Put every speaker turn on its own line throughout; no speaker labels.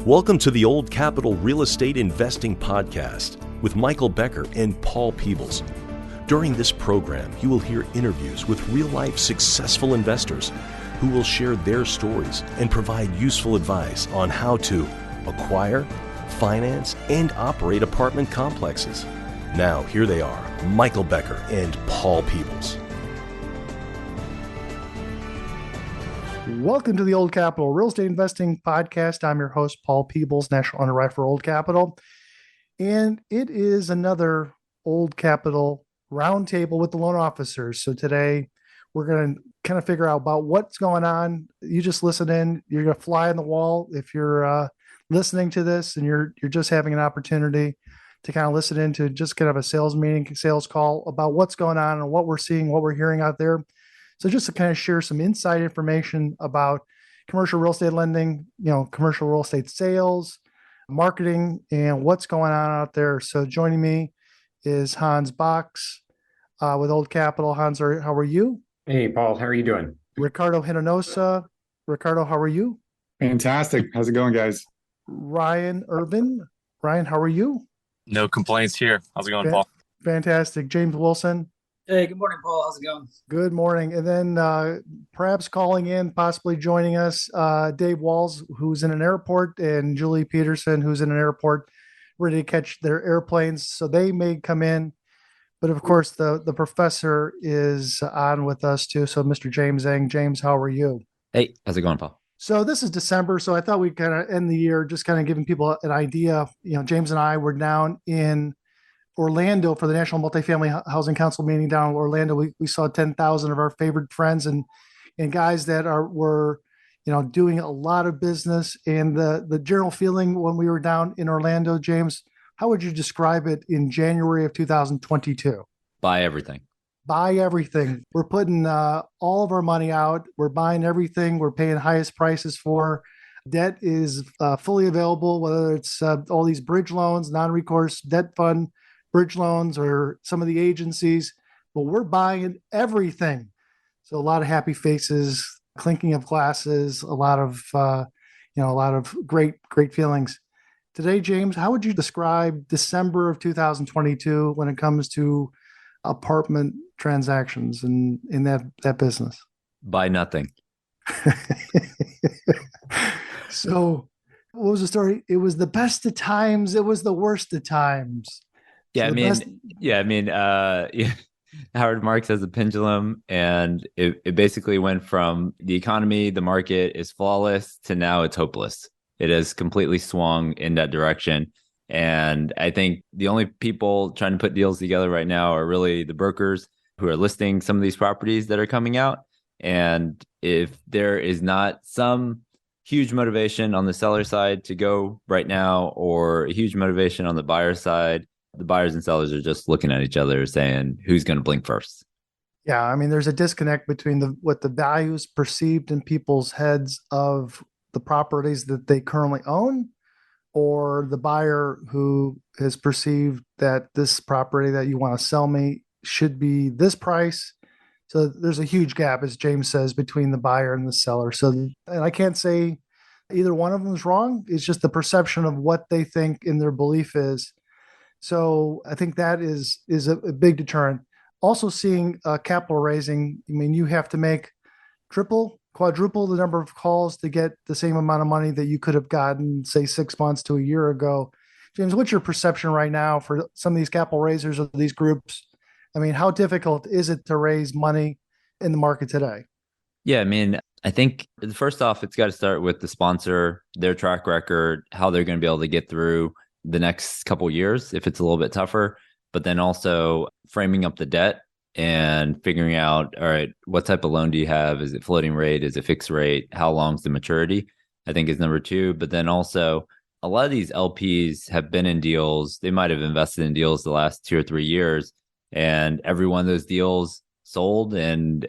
Welcome to the Old Capital Real Estate Investing Podcast with Michael Becker and Paul Peebles. During this program, you will hear interviews with real-life successful investors who will share their stories and provide useful advice on how to acquire, finance, and operate apartment complexes. Now, here they are, Michael Becker and Paul Peebles.
Welcome to the Old Capital Real Estate Investing Podcast. I'm your host, Paul Peebles, National Underwriter for Old Capital. And it is another Old Capital Roundtable with the loan officers. So today we're going to kind of figure out about what's going on. You just listen in. You're going to fly on the wall if you're listening to this and you're just having an opportunity to kind of listen into just kind of a sales meeting, sales call about what's going on and what we're seeing, what we're hearing out there. So just to kind of share some inside information about commercial real estate lending, commercial real estate sales, marketing, and what's going on out there. So joining me is Hans Box with Old Capital. Hans, how are you?
Hey, Paul, how are you doing?
Ricardo Hinonosa. Ricardo, how are you?
Fantastic. How's it going, guys?
Ryan Irvin. Ryan, how are you?
No complaints here. How's it going, Paul?
Fantastic. James Wilson.
Hey, good morning, Paul. How's it going?
Good morning. And then perhaps calling in, possibly joining us, Dave Walls, who's in an airport, and Julie Peterson, who's in an airport, ready to catch their airplanes. So they may come in. But of course, the professor is on with us too. So Mr. James Eng. James, how are you?
Hey, how's it going, Paul?
So this is December. So I thought we'd kind of end the year just kind of giving people an idea. James and I were down in Orlando for the National Multifamily Housing Council meeting down in Orlando. We saw 10,000 of our favorite friends and guys that were doing a lot of business. And the general feeling when we were down in Orlando, James, how would you describe it in January of 2022?
Buy everything.
Buy everything. We're putting all of our money out. We're buying everything. We're paying highest prices for. Debt is fully available, whether it's all these bridge loans, non-recourse debt fund, bridge loans, or some of the agencies, but we're buying everything. So a lot of happy faces, clinking of glasses, a lot of great feelings. Today, James, how would you describe December of 2022 when it comes to apartment transactions in that business?
Buy nothing.
So what was the story? It was the best of times. It was the worst of times.
Yeah, Howard Marks has a pendulum, and it basically went from the economy, the market is flawless, to now it's hopeless. It has completely swung in that direction. And I think the only people trying to put deals together right now are really the brokers who are listing some of these properties that are coming out. And if there is not some huge motivation on the seller side to go right now, or a huge motivation on the buyer side, the buyers and sellers are just looking at each other saying, who's going to blink first?
Yeah. I mean, there's a disconnect between what the values perceived in people's heads of the properties that they currently own, or the buyer who has perceived that this property that you want to sell me should be this price. So there's a huge gap, as James says, between the buyer and the seller. So, and I can't say either one of them is wrong. It's just the perception of what they think in their belief is. So I think that is a big deterrent. Also seeing capital raising, I mean, you have to make triple, quadruple the number of calls to get the same amount of money that you could have gotten, say, 6 months to a year ago. James, what's your perception right now for some of these capital raisers of these groups? I mean, how difficult is it to raise money in the market today?
Yeah, I mean, I think first off, it's got to start with the sponsor, their track record, how they're going to be able to get through the next couple of years if it's a little bit tougher, but then also framing up the debt and figuring out, all right, what type of loan do you have? Is it floating rate? Is it fixed rate? How long's the maturity? I think is number two. But then also a lot of these LPs have been in deals. They might have invested in deals the last 2 or 3 years, and every one of those deals sold and,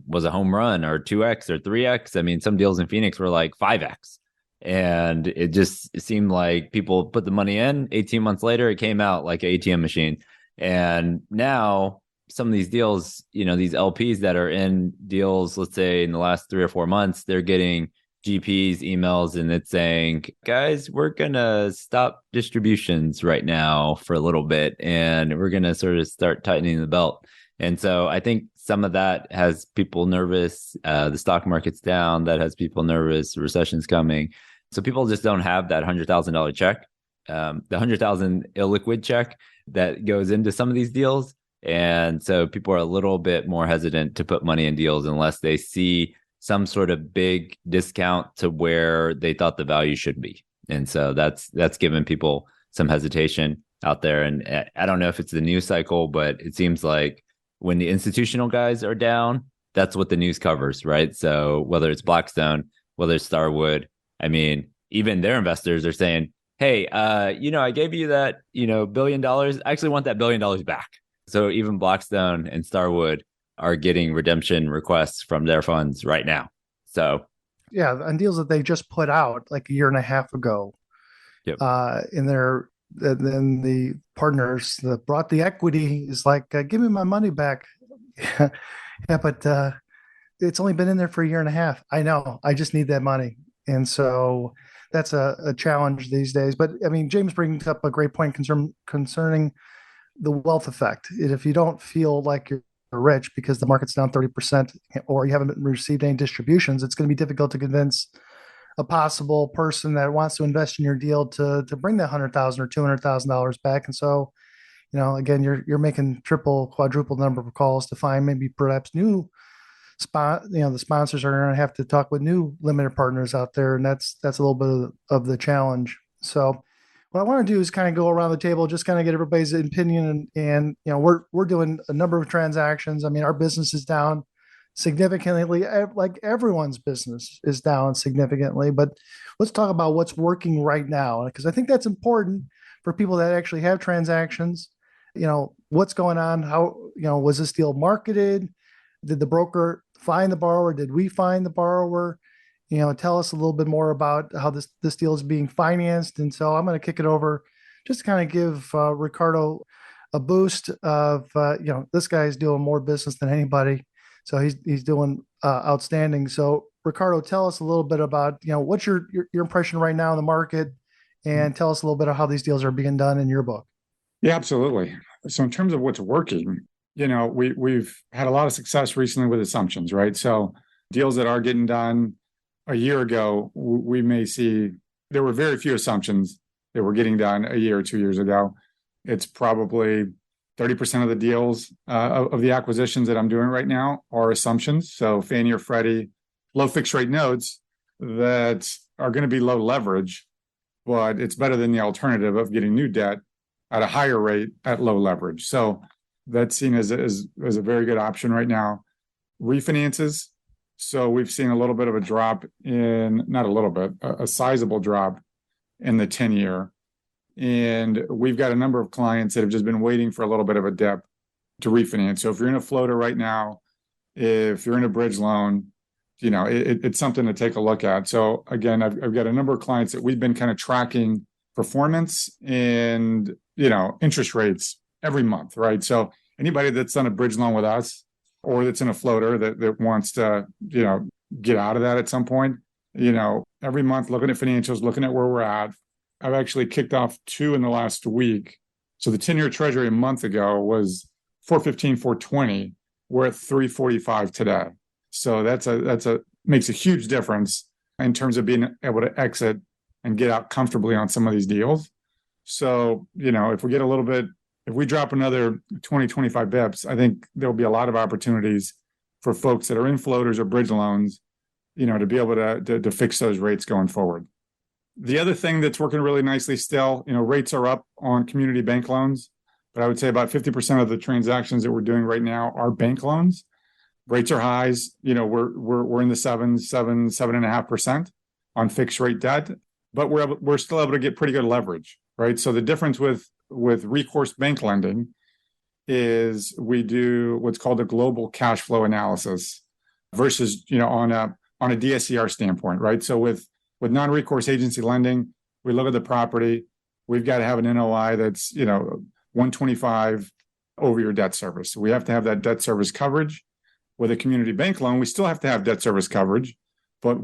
was a home run or 2X or 3X. I mean, some deals in Phoenix were like 5X. And it seemed like people put the money in, 18 months later, it came out like an ATM machine. And now some of these deals, these LPs that are in deals, let's say in the last 3 or 4 months, they're getting GPs emails and it's saying, guys, we're going to stop distributions right now for a little bit and we're going to sort of start tightening the belt. And so I think some of that has people nervous. The stock market's down. That has people nervous. Recession's coming. So people just don't have that $100,000 check, the 100,000 illiquid check that goes into some of these deals. And so people are a little bit more hesitant to put money in deals unless they see some sort of big discount to where they thought the value should be. And so that's given people some hesitation out there. And I don't know if it's the news cycle, but it seems like when the institutional guys are down, that's what the news covers, right? So whether it's Blackstone, whether it's Starwood, I mean, even their investors are saying, hey, I gave you that, $1 billion. I actually want that $1 billion back. So even Blackstone and Starwood are getting redemption requests from their funds right now. So
yeah, on deals that they just put out like a year and a half ago.
Yep.
Then the partners that brought the equity is like, give me my money back. Yeah, but it's only been in there for a year and a half. I know. I just need that money. And so that's a challenge these days. But I mean, James brings up a great point concerning the wealth effect. If you don't feel like you're rich because the market's down 30% or you haven't received any distributions, it's going to be difficult to convince a possible person that wants to invest in your deal to bring that $100,000 or $200,000 back. And so, again, you're making triple, quadruple number of calls to find maybe perhaps new the sponsors are going to have to talk with new limited partners out there, and that's a little bit of the challenge. So what I want to do is kind of go around the table, just kind of get everybody's opinion. And we're doing a number of transactions. I mean, our business is down significantly, like everyone's business is down significantly. But let's talk about what's working right now, because I think that's important for people that actually have transactions. What's going on? How, was this deal marketed? Did the broker find the borrower? Did we find the borrower? Tell us a little bit more about how this deal is being financed. And so I'm going to kick it over just to kind of give Ricardo a boost of, this guy's doing more business than anybody. So he's doing outstanding. So Ricardo, tell us a little bit about, what's your impression right now in the market, and tell us a little bit of how these deals are being done in your book.
Yeah, absolutely. So in terms of what's working, we've had a lot of success recently with assumptions, right? So deals that are getting done a year ago, we may see there were very few assumptions that were getting done a year or 2 years ago. It's probably 30% of the deals of the acquisitions that I'm doing right now are assumptions. So Fannie or Freddie, low fixed rate notes that are going to be low leverage, but it's better than the alternative of getting new debt at a higher rate at low leverage. So that's seen as a very good option right now. Refinances. So we've seen a little bit of a drop not a little bit, a sizable drop in the 10-year. And we've got a number of clients that have just been waiting for a little bit of a dip to refinance. So if you're in a floater right now, if you're in a bridge loan, it's something to take a look at. So again, I've got a number of clients that we've been kind of tracking performance and, interest rates every month, right? So anybody that's done a bridge loan with us or that's in a floater that wants to, get out of that at some point, every month looking at financials, looking at where we're at. I've actually kicked off 2 in the last week. So the 10-year treasury a month ago was 415, 420. We're at 345 today. So that's makes a huge difference in terms of being able to exit and get out comfortably on some of these deals. So, if we drop another 20, 25 bips, I think there'll be a lot of opportunities for folks that are in floaters or bridge loans, to be able to fix those rates going forward. The other thing that's working really nicely still, rates are up on community bank loans, but I would say about 50% of the transactions that we're doing right now are bank loans. Rates are highs. We're in the 7.5% on fixed rate debt, but we're still able to get pretty good leverage, right? So the difference with recourse bank lending is we do what's called a global cash flow analysis versus, on a DSCR standpoint, right? So with non-recourse agency lending, we look at the property. We've got to have an NOI that's, 125 over your debt service. So we have to have that debt service coverage. With a community bank loan, we still have to have debt service coverage, but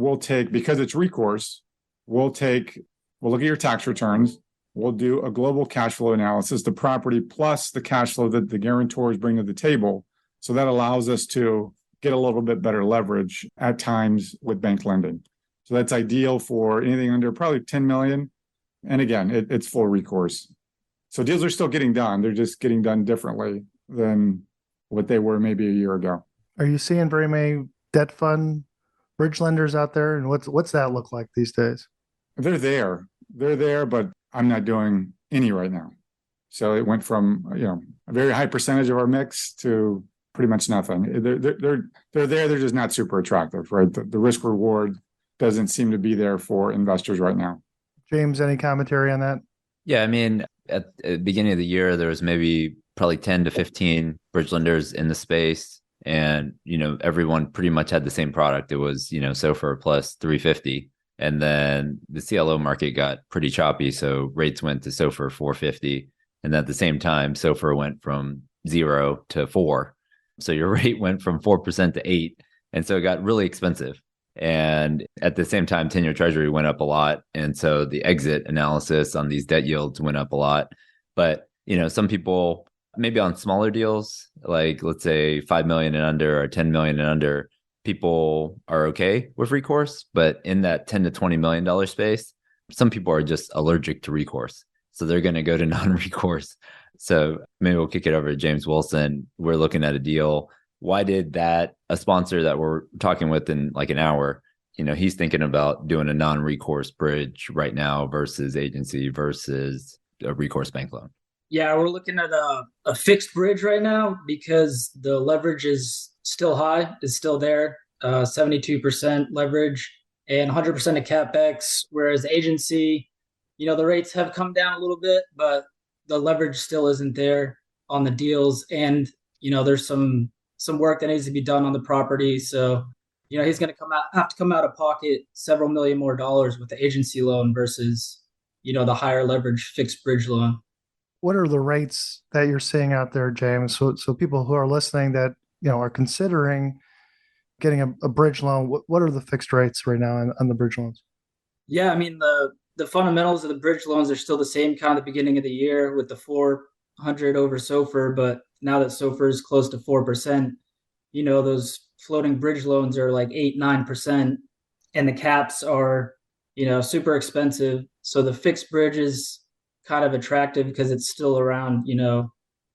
because it's recourse, we'll look at your tax returns. We'll do a global cash flow analysis, the property plus the cash flow that the guarantors bring to the table. So that allows us to get a little bit better leverage at times with bank lending. So that's ideal for anything under probably 10 million. And again, it's full recourse. So deals are still getting done. They're just getting done differently than what they were maybe a year ago.
Are you seeing very many debt fund bridge lenders out there? And what's that look like these days?
They're there, but I'm not doing any right now. So it went from, a very high percentage of our mix to pretty much nothing. They're there. They're just not super attractive, right? The risk reward doesn't seem to be there for investors right now. James,
any commentary on that?
Yeah, I mean, at the beginning of the year, there was maybe probably 10 to 15 bridge lenders in the space. And, everyone pretty much had the same product. It was, SOFR plus 350. And then the CLO market got pretty choppy. So rates went to SOFR 450. And at the same time, SOFR went from 0 to 4. So your rate went from 4% to 8. And so it got really expensive. And at the same time, 10-year treasury went up a lot. And so the exit analysis on these debt yields went up a lot. But, some people, maybe on smaller deals, like let's say 5 million and under or 10 million and under, people are okay with recourse. But in that $10 to $20 million space, some people are just allergic to recourse. So they're going to go to non-recourse. So maybe we'll kick it over to James Wilson. We're looking at a deal. Why did a sponsor that we're talking with in like an hour, he's thinking about doing a non-recourse bridge right now versus agency versus a recourse bank loan?
Yeah, we're looking at a fixed bridge right now because the leverage is still high, is still there, 72% leverage and 100% of CapEx, whereas agency, the rates have come down a little bit, but the leverage still isn't there on the deals. And, there's some work that needs to be done on the property. So, he's going to have to come out of pocket several million more dollars with the agency loan versus, the higher leverage fixed bridge loan.
What are the rates that you're seeing out there, James? So people who are listening that, are considering getting a bridge loan, what are the fixed rates right now on the bridge loans?
Yeah, I mean, the fundamentals of the bridge loans are still the same kind of the beginning of the year with the 400 over SOFR, but now that SOFR is close to 4%, those floating bridge loans are like 8-9%, and the caps are, super expensive. So the fixed bridge is kind of attractive because it's still around,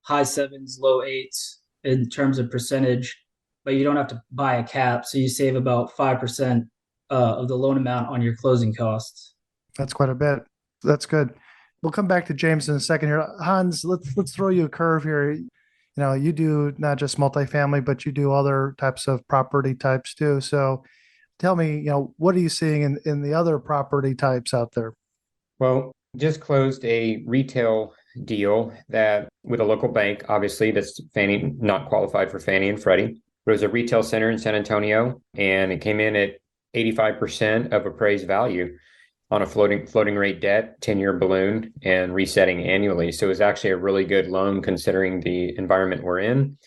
high 7s, low 8s in terms of percentage, but you don't have to buy a cap. So you save about 5% of the loan amount on your closing costs.
That's quite a bit. That's good. We'll come back to James in a second here. Hans, let's throw you a curve here. You do not just multifamily, but you do other types of property types too. So tell me, what are you seeing in the other property types out there?
Well, just closed a retail deal that with a local bank, obviously that's Fannie, not qualified for Fannie and Freddie. But it was a retail center in San Antonio, and it came in at 85% of appraised value on a floating rate debt, 10-year balloon, and resetting annually. So it was actually a really good loan considering the environment we're in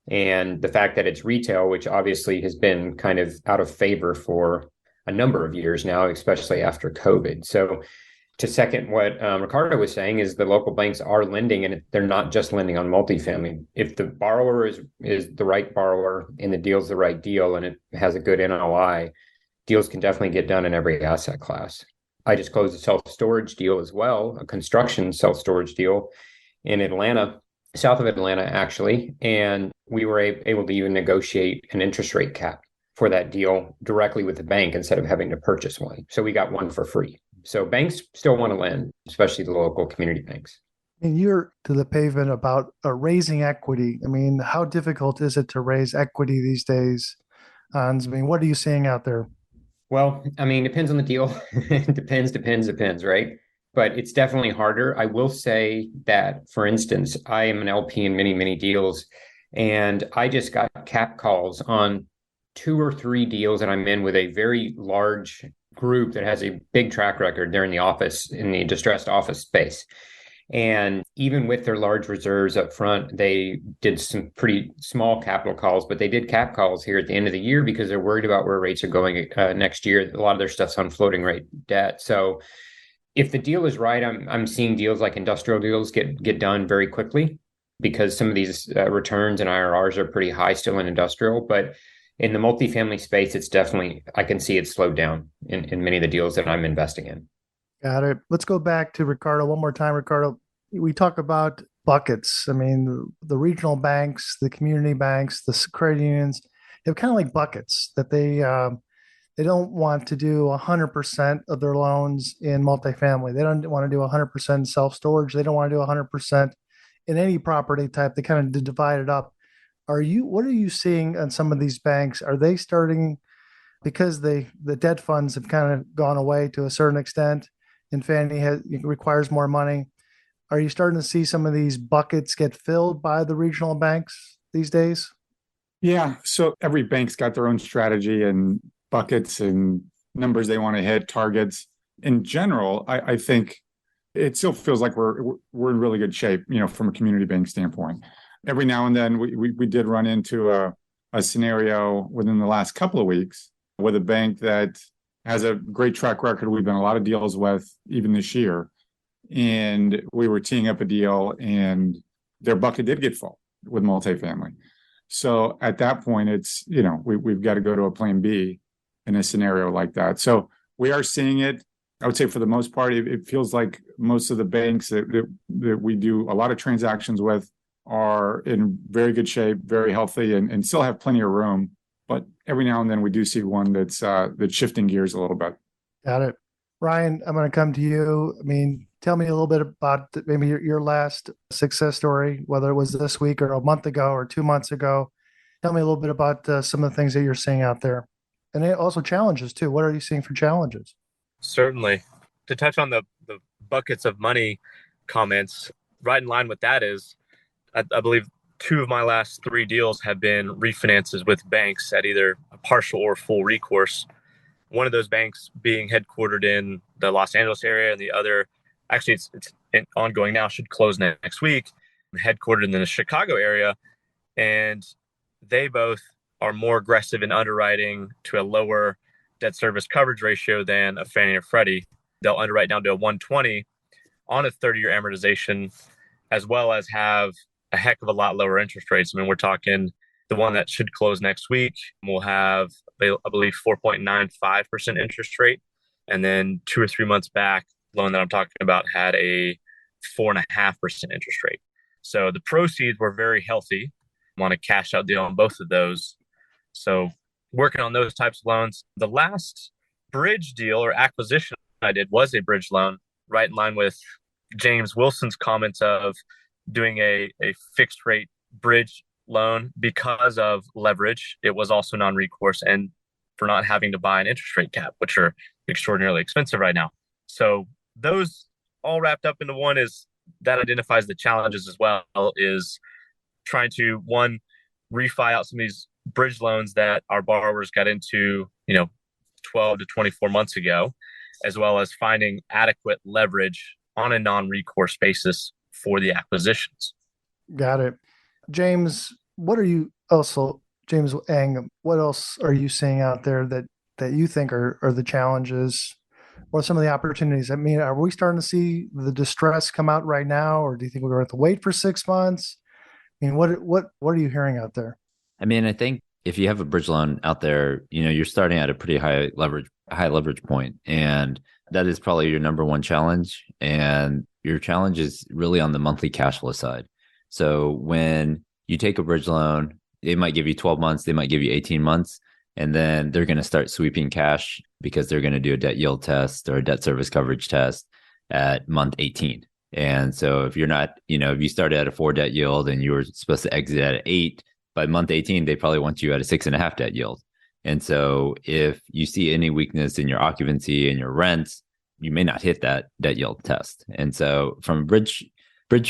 and the fact that it's retail, which obviously has been kind of out of favor for a number of years now, especially after COVID. So to second what Ricardo was saying is the local banks are lending, and they're not just lending on multifamily. If the borrower is the right borrower and the deal's the right deal and it has a good NOI, deals can definitely get done in every asset class. I just closed a self-storage deal as well, a construction self-storage deal in Atlanta, south of Atlanta, actually. And we were able to even negotiate an interest rate cap for that deal directly with the bank instead of having to purchase one. So we got one for free. So banks still want to lend, especially the local community banks.
And you're to the pavement about raising equity. I mean, how difficult is it to raise equity these days? Hans, I mean, what are you seeing out there?
Well, I mean, depends on the deal. depends, right? But it's definitely harder. I will say that, for instance, I am an LP in many, many deals, and I just got cap calls on 2 or 3 deals that I'm in with a very large group that has a big track record. They're in the distressed office space. And even with their large reserves up front, they did some pretty small capital calls, but they did cap calls here at the end of the year because they're worried about where rates are going next year. A lot of their stuff's on floating rate debt. So if the deal is right, I'm seeing deals like industrial deals get done very quickly because some of these returns and IRRs are pretty high still in industrial. But in the multifamily space, it's definitely, I can see it slowed down in many of the deals that I'm investing in.
Got it. Let's go back to Ricardo one more time. Ricardo, we talk about buckets. I mean, the regional banks, the community banks, the credit unions, they're kind of like buckets that they don't want to do 100% of their loans in multifamily. They don't want to do 100% self-storage. They don't want to do 100% in any property type. They kind of divide it up. What are you seeing on some of these banks? Are they starting, because the debt funds have kind of gone away to a certain extent and Fannie requires more money? Are you starting to see some of these buckets get filled by the regional banks these days?
Yeah. So every bank's got their own strategy and buckets and numbers they want to hit, targets. In general, I think it still feels like we're in really good shape, from a community bank standpoint. Every now and then we did run into a scenario within the last couple of weeks with a bank that has a great track record. We've done a lot of deals with even this year. And we were teeing up a deal and their bucket did get full with multifamily. So at that point, it's, we've got to go to a plan B in a scenario like that. So we are seeing it. I would say for the most part, it feels like most of the banks that we do a lot of transactions with are in very good shape, very healthy, and still have plenty of room. But every now and then we do see one that's shifting gears a little bit.
Got it. Ryan, I'm going to come to you. I mean, tell me a little bit about maybe your last success story, whether it was this week or a month ago or 2 months ago. Tell me a little bit about some of the things that you're seeing out there. And also challenges too. What are you seeing for challenges?
Certainly. To touch on the buckets of money comments, right in line with that is, I believe 2 of my last 3 deals have been refinances with banks at either a partial or full recourse. One of those banks being headquartered in the Los Angeles area, and the other, actually it's ongoing now, should close next week, headquartered in the Chicago area. And they both are more aggressive in underwriting to a lower debt service coverage ratio than a Fannie or Freddie. They'll underwrite down to a 120 on a 30-year amortization, as well as have a heck of a lot lower interest rates. I mean, we're talking the one that should close next week will have, I believe, 4.95% interest rate. And then 2 or 3 months back, loan that I'm talking about had a 4.5% interest rate. So the proceeds were very healthy. Want a cash out deal on both of those. So working on those types of loans. The last bridge deal or acquisition I did was a bridge loan, right in line with James Wilson's comments of doing a fixed rate bridge loan because of leverage. It was also non-recourse and for not having to buy an interest rate cap, which are extraordinarily expensive right now. So those all wrapped up into one is that identifies the challenges as well, is trying to, one, refi out some of these bridge loans that our borrowers got into, 12 to 24 months ago, as well as finding adequate leverage on a non-recourse basis for the acquisitions.
Got it. James, James Eng, what else are you seeing out there that you think are the challenges or some of the opportunities? I mean, are we starting to see the distress come out right now, or do you think we're going to have to wait for 6 months? I mean, what are you hearing out there?
I mean, I think if you have a bridge loan out there, you're starting at a pretty high leverage point, and that is probably your number one challenge. And your challenge is really on the monthly cash flow side. So when you take a bridge loan, they might give you 12 months, they might give you 18 months, and then they're going to start sweeping cash because they're going to do a debt yield test or a debt service coverage test at month 18. And so if you're not, if you started at a 4 debt yield and you were supposed to exit at 8, by month 18, they probably want you at a 6.5 debt yield. And so if you see any weakness in your occupancy and your rents, you may not hit that debt yield test. And so from a bridge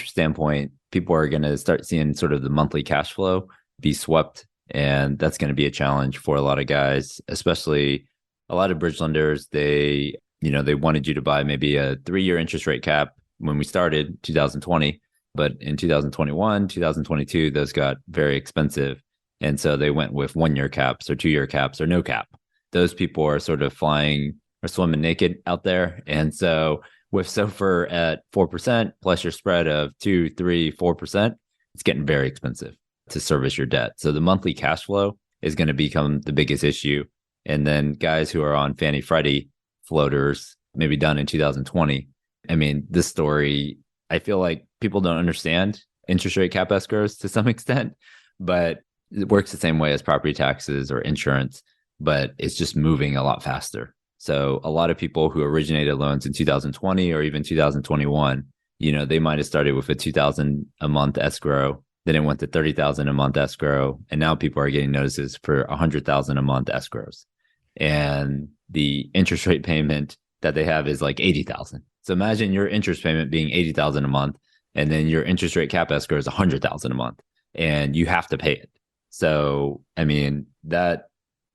standpoint, people are going to start seeing sort of the monthly cash flow be swept. And that's going to be a challenge for a lot of guys, especially a lot of bridge lenders. They wanted you to buy maybe a 3-year interest rate cap when we started 2020. But in 2021, 2022, those got very expensive. And so they went with 1-year caps or 2-year caps or no cap. Those people are sort of flying or swimming naked out there. And so with SOFR at 4% plus your spread of 2, 3, 4%, it's getting very expensive to service your debt. So the monthly cash flow is going to become the biggest issue. And then guys who are on Fannie Freddie floaters, maybe done in 2020. I mean, this story, I feel like people don't understand interest rate cap escrows to some extent, but it works the same way as property taxes or insurance, but it's just moving a lot faster. So a lot of people who originated loans in 2020 or even 2021, they might have started with a $2,000 a month escrow, then it went to $30,000 a month escrow, and now people are getting notices for $100,000 a month escrows, and the interest rate payment that they have is like $80,000. So imagine your interest payment being $80,000 a month, and then your interest rate cap escrow is $100,000 a month, and you have to pay it. So, I mean, that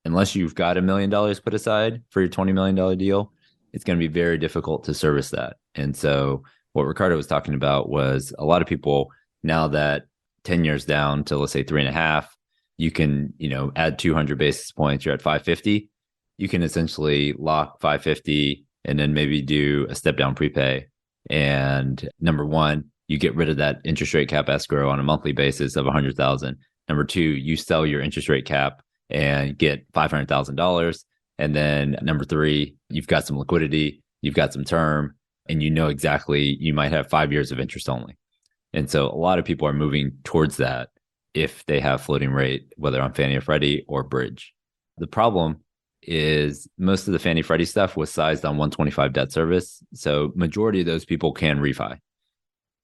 unless you've got $1 million put aside for your $20 million deal, it's going to be very difficult to service that. And so what Ricardo was talking about was a lot of people, now that 10 years down to, let's say 3.5, you can, add 200 basis points, you're at 550. You can essentially lock 550 and then maybe do a step down prepay. And number one, you get rid of that interest rate cap escrow on a monthly basis of 100,000. Number two, you sell your interest rate cap and get $500,000. And then number three, you've got some liquidity, you've got some term, and exactly, you might have 5 years of interest only. And so a lot of people are moving towards that if they have floating rate, whether on Fannie or Freddie or bridge. The problem is most of the Fannie Freddie stuff was sized on 125 debt service. So majority of those people can refi.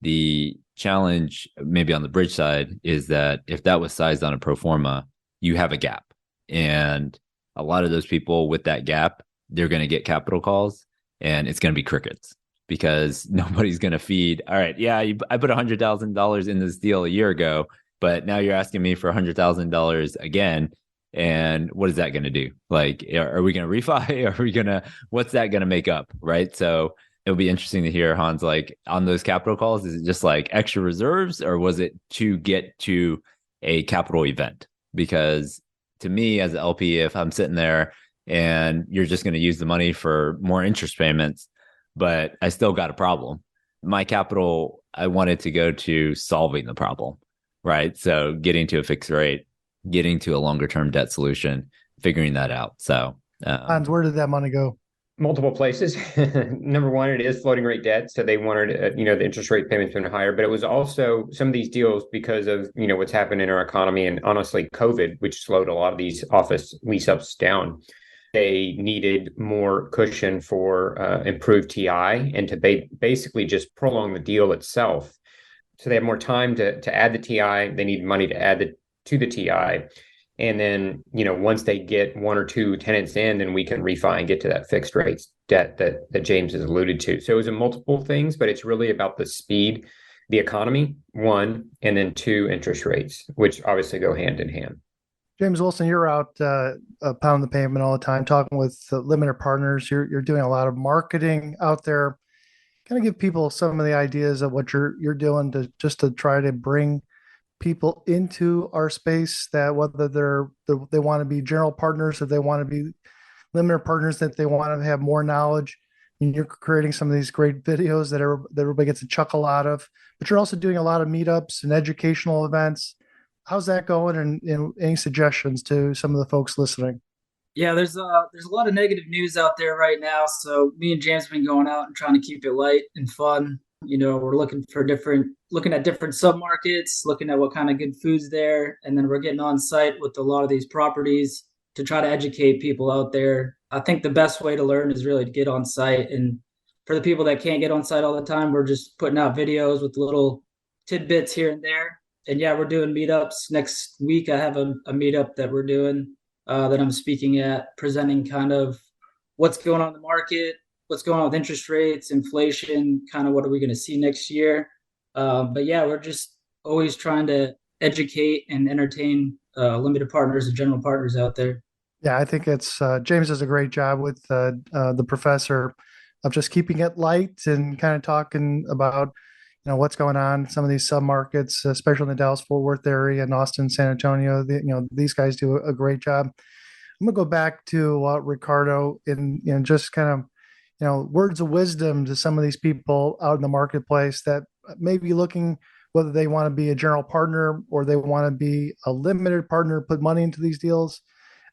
The challenge maybe on the bridge side is that if that was sized on a pro forma, you have a gap. And a lot of those people with that gap, they're going to get capital calls, and it's going to be crickets because nobody's going to feed. All right, yeah, I put $100,000 in this deal a year ago, but now you're asking me for $100,000 again. And what is that going to do? Like, are we going to refi? What's that going to make up? Right. So it'll be interesting to hear, Hans, like on those capital calls, is it just like extra reserves, or was it to get to a capital event? Because to me as an LP, if I'm sitting there and you're just going to use the money for more interest payments, but I still got a problem, my capital, I wanted to go to solving the problem, right? So getting to a fixed rate, getting to a longer term debt solution, figuring that out. So,
Hans, where did that money go?
Multiple places. Number one, it is floating rate debt. So they wanted, the interest rate payments been higher, but it was also some of these deals because of, what's happened in our economy and honestly COVID, which slowed a lot of these office lease ups down. They needed more cushion for improved TI and to basically just prolong the deal itself. So they have more time to add the TI. They need money to add to the TI. And then, once they get one or two tenants in, then we can refi and get to that fixed rates debt that James has alluded to. So it was a multiple things, but it's really about the speed, the economy, one, and then two, interest rates, which obviously go hand in hand.
James Wilson, you're out pounding the pavement all the time, talking with limited partners. You're doing a lot of marketing out there. Kind of give people some of the ideas of what you're doing to try to bring people into our space, that whether they want to be general partners, if they want to be limited partners, that they want to have more knowledge. And you're creating some of these great videos that everybody gets a chuckle out of, but you're also doing a lot of meetups and educational events. How's that going? And any suggestions to some of the folks listening?
Yeah, there's a lot of negative news out there right now. So me and James have been going out and trying to keep it light and fun. We're looking at different submarkets, looking at what kind of good food's there. And then we're getting on site with a lot of these properties to try to educate people out there. I think the best way to learn is really to get on site. And for the people that can't get on site all the time, we're just putting out videos with little tidbits here and there. And yeah, we're doing meetups next week. I have a meetup that we're doing that I'm speaking at, presenting kind of what's going on in the market, what's going on with interest rates, inflation, kind of what are we going to see next year. But yeah, we're just always trying to educate and entertain limited partners and general partners out there.
Yeah, I think it's James does a great job with the professor. of just keeping it light and kind of talking about, what's going on in some of these submarkets, especially in the Dallas-Fort Worth area and Austin, San Antonio. These guys do a great job. I'm gonna go back to Ricardo and just kind of words of wisdom to some of these people out in the marketplace that may be looking whether they want to be a general partner or they want to be a limited partner, put money into these deals.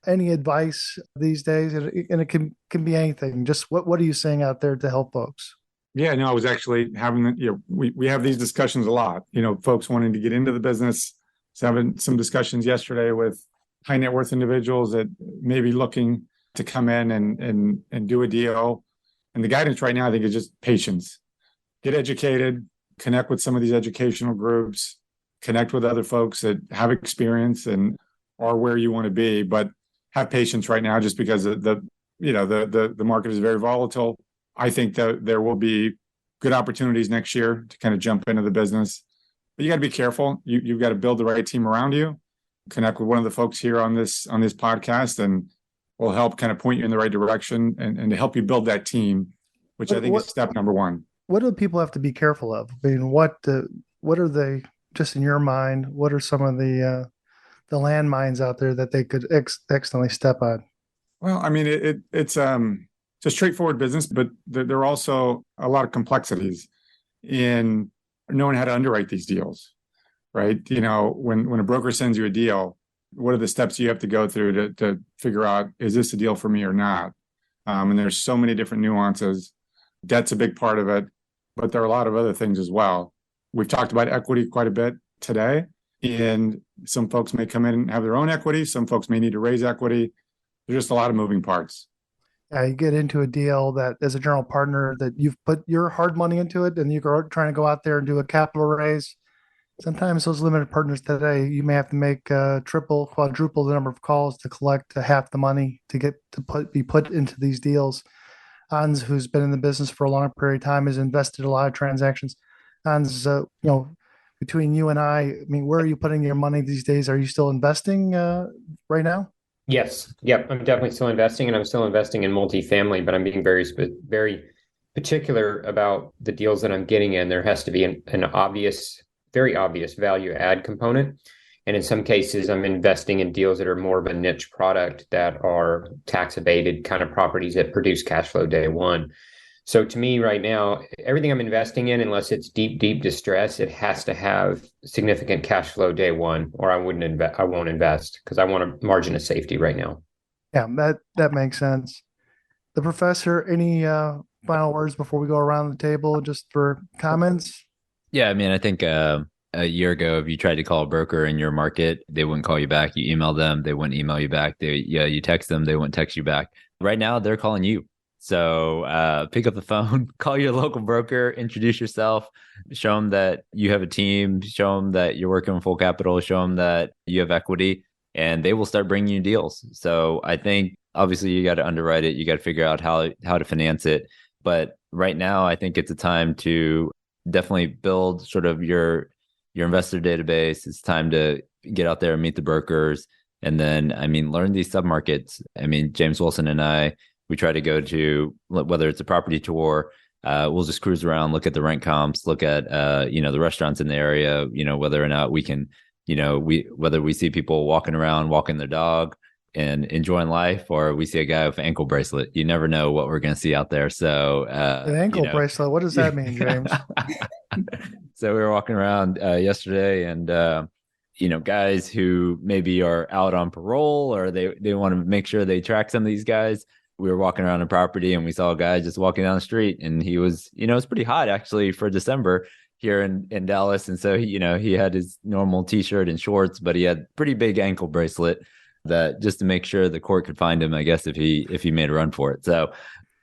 Any advice these days? And it can be anything. Just what are you saying out there to help folks?
Yeah, no, I was actually having, we have these discussions a lot, folks wanting to get into the business. I was having some discussions yesterday with high net worth individuals that may be looking to come in and do a deal. And the guidance right now, I think, is just patience. Get educated, connect with some of these educational groups, connect with other folks that have experience and are where you want to be, but have patience right now just because the market is very volatile. I think that there will be good opportunities next year to kind of jump into the business, but you got to be careful. You've got to build the right team around you. Connect with one of the folks here on this podcast, and we'll help kind of point you in the right direction and to help you build that team, which I think is step number one.
What do people have to be careful of? I mean, what are they, just in your mind? What are some of the landmines out there that they could accidentally step on?
Well, I mean, it's a straightforward business, but there are also a lot of complexities in knowing how to underwrite these deals, right? When a broker sends you a deal, what are the steps you have to go through to figure out, is this a deal for me or not? And there's so many different nuances. Debt's a big part of it, but there are a lot of other things as well. We've talked about equity quite a bit today, and some folks may come in and have their own equity. Some folks may need to raise equity. There's just a lot of moving parts.
Yeah, you get into a deal that as a general partner that you've put your hard money into it, and you're trying to go out there and do a capital raise. Sometimes those limited partners today, you may have to make triple, quadruple the number of calls to collect half the money to be put into these deals. Hans, who's been in the business for a long period of time, has invested a lot of transactions. Hans, between you and I mean, where are you putting your money these days? Are you still investing right now?
Yes. Yep. I'm definitely still investing, and I'm still investing in multifamily, but I'm being very particular about the deals that I'm getting in. There has to be an very obvious value add component. And in some cases, I'm investing in deals that are more of a niche product that are tax abated kind of properties that produce cash flow day one. So to me right now, everything I'm investing in, unless it's deep distress, it has to have significant cash flow day one, or I won't invest because I want a margin of safety right now.
Yeah, that makes sense. The professor, any final words before we go around the table just for comments?
Yeah, I mean, I think a year ago, if you tried to call a broker in your market, they wouldn't call you back. You email them, they wouldn't email you back. You text them, they wouldn't text you back. Right now, they're calling you. So pick up the phone, call your local broker, introduce yourself, show them that you have a team, show them that you're working with full capital, show them that you have equity, and they will start bringing you deals. So I think obviously you got to underwrite it. You got to figure out how to finance it. But right now, I think it's a time to definitely build sort of your investor database. It's time to get out there and meet the brokers. And then, I mean, learn these submarkets. I mean, James Wilson and I, we try to go to, whether it's a property tour, we'll just cruise around, look at the rent comps, look at, the restaurants in the area, whether or not we can, whether we see people walking around, walking their dog and enjoying life, or we see a guy with an ankle bracelet. You never know what we're going to see out there. So
an ankle bracelet, what does that mean, James?
So we were walking around yesterday, and guys who maybe are out on parole, or they want to make sure they track some of these guys. We were walking around the property and we saw a guy just walking down the street, and he was, it's pretty hot actually for December here in Dallas. And so, he had his normal t-shirt and shorts, but he had pretty big ankle bracelet that just to make sure the court could find him, I guess, if he made a run for it. So,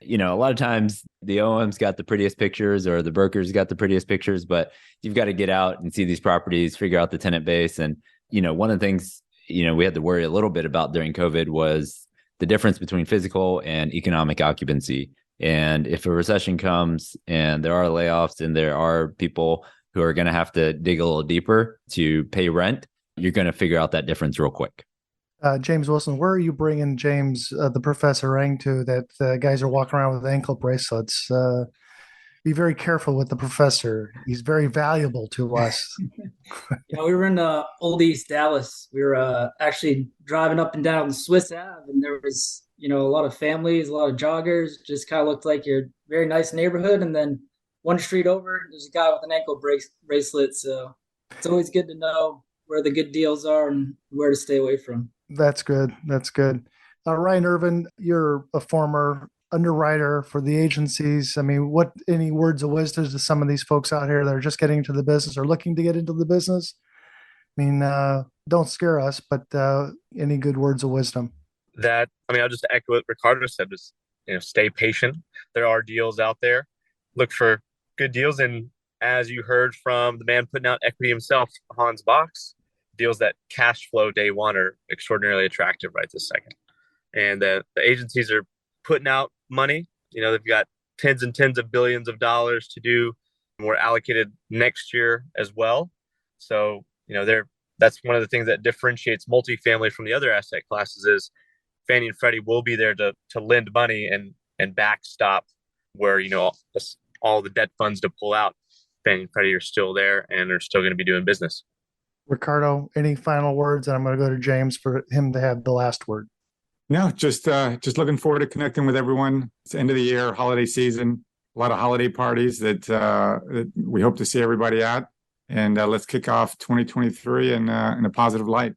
a lot of times the OM's got the prettiest pictures or the brokers got the prettiest pictures, but you've got to get out and see these properties, figure out the tenant base. And, one of the things, we had to worry a little bit about during COVID was the difference between physical and economic occupancy. And if a recession comes and there are layoffs and there are people who are going to have to dig a little deeper to pay rent, you're going to figure out that difference real quick.
James Wilson, where are you bringing James, the Professor Rang to that guys are walking around with ankle bracelets? Be very careful with the professor. He's very valuable to us.
Yeah, we were in Old East Dallas. We were actually driving up and down Swiss Ave, and there was, a lot of families, a lot of joggers. Just kind of looked like your very nice neighborhood. And then one street over, there's a guy with an ankle bracelet. So it's always good to know where the good deals are and where to stay away from.
That's good. That's good. Ryan Irvin, you're a former underwriter for the agencies. I mean, any words of wisdom to some of these folks out here that are just getting into the business or looking to get into the business? I mean, don't scare us, but any good words of wisdom?
I'll just echo what Ricardo said, just, stay patient. There are deals out there. Look for good deals. And as you heard from the man putting out equity himself, Hans Box, deals that cash flow day one are extraordinarily attractive right this second. And the agencies are putting out money. They've got tens and tens of billions of dollars to do more allocated next year as well. So, that's one of the things that differentiates multifamily from the other asset classes is Fannie and Freddie will be there to lend money and backstop where, all the debt funds to pull out. Fannie and Freddie are still there and are still going to be doing business.
Ricardo, any final words? And I'm going to go to James for him to have the last word.
No, just looking forward to connecting with everyone. It's the end of the year, holiday season, a lot of holiday parties that we hope to see everybody at. And let's kick off 2023 in a positive light.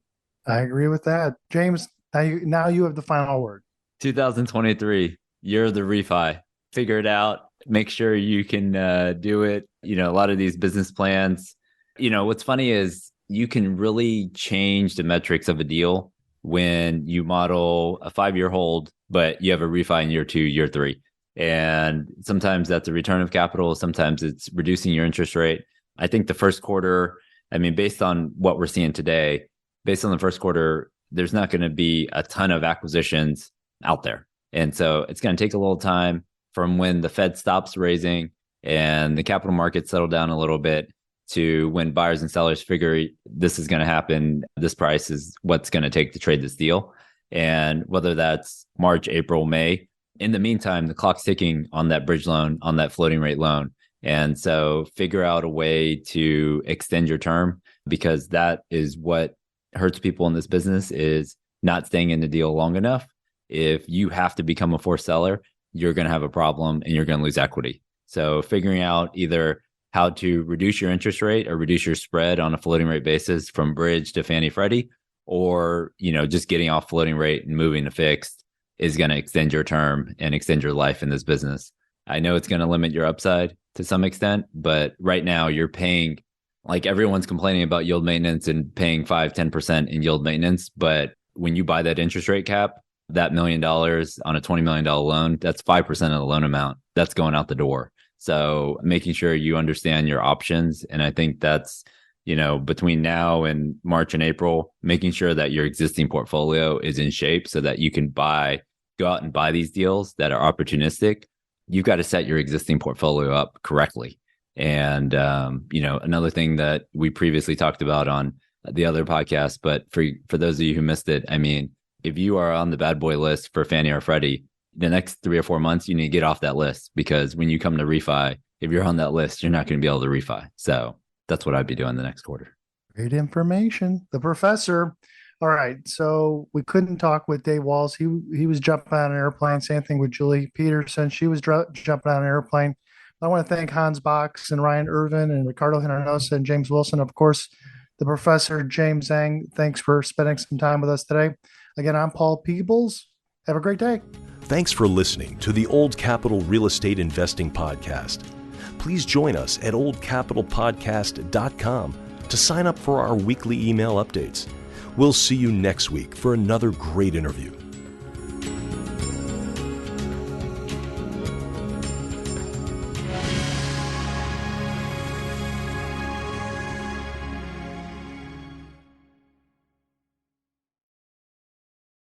I agree with that. James, now you have the final word.
2023, year of the refi. Figure it out. Make sure you can do it. A lot of these business plans, what's funny is you can really change the metrics of a deal when you model a 5-year hold, but you have a refi in year 2, year 3. And sometimes that's a return of capital. Sometimes it's reducing your interest rate. I think the first quarter, based on what we're seeing today, based on the first quarter, there's not going to be a ton of acquisitions out there. And so it's going to take a little time from when the Fed stops raising and the capital markets settle down a little bit to when buyers and sellers figure this is going to happen. This price is what's going to take to trade this deal. And whether that's March, April, May, in the meantime, the clock's ticking on that bridge loan, on that floating rate loan. And so figure out a way to extend your term, because that is what hurts people in this business, is not staying in the deal long enough. If you have to become a forced seller, you're going to have a problem and you're going to lose equity. So figuring out either how to reduce your interest rate or reduce your spread on a floating rate basis from bridge to Fannie Freddie, or, just getting off floating rate and moving to fixed is going to extend your term and extend your life in this business. I know it's going to limit your upside to some extent, but right now you're paying, like everyone's complaining about yield maintenance and paying 5-10% in yield maintenance. But when you buy that interest rate cap, that $1 million on a $20 million loan, that's 5% of the loan amount that's going out the door. So making sure you understand your options. And I think that's, between now and March and April, making sure that your existing portfolio is in shape so that you can go out and buy these deals that are opportunistic. You've got to set your existing portfolio up correctly. And, another thing that we previously talked about on the other podcast, but for those of you who missed it, if you are on the bad boy list for Fannie or Freddie, the next 3 or 4 months, you need to get off that list, because when you come to refi, if you're on that list, you're not going to be able to refi. So that's what I'd be doing the next quarter.
Great information. The professor. All right. So we couldn't talk with Dave Walls. He was jumping on an airplane. Same thing with Julie Peterson. She was jumping on an airplane. I want to thank Hans Box and Ryan Irvin and Ricardo Hinojosa and James Wilson. Of course, the professor, James Zhang. Thanks for spending some time with us today. Again, I'm Paul Peebles. Have a great day.
Thanks for listening to the Old Capital Real Estate Investing Podcast. Please join us at oldcapitalpodcast.com to sign up for our weekly email updates. We'll see you next week for another great interview.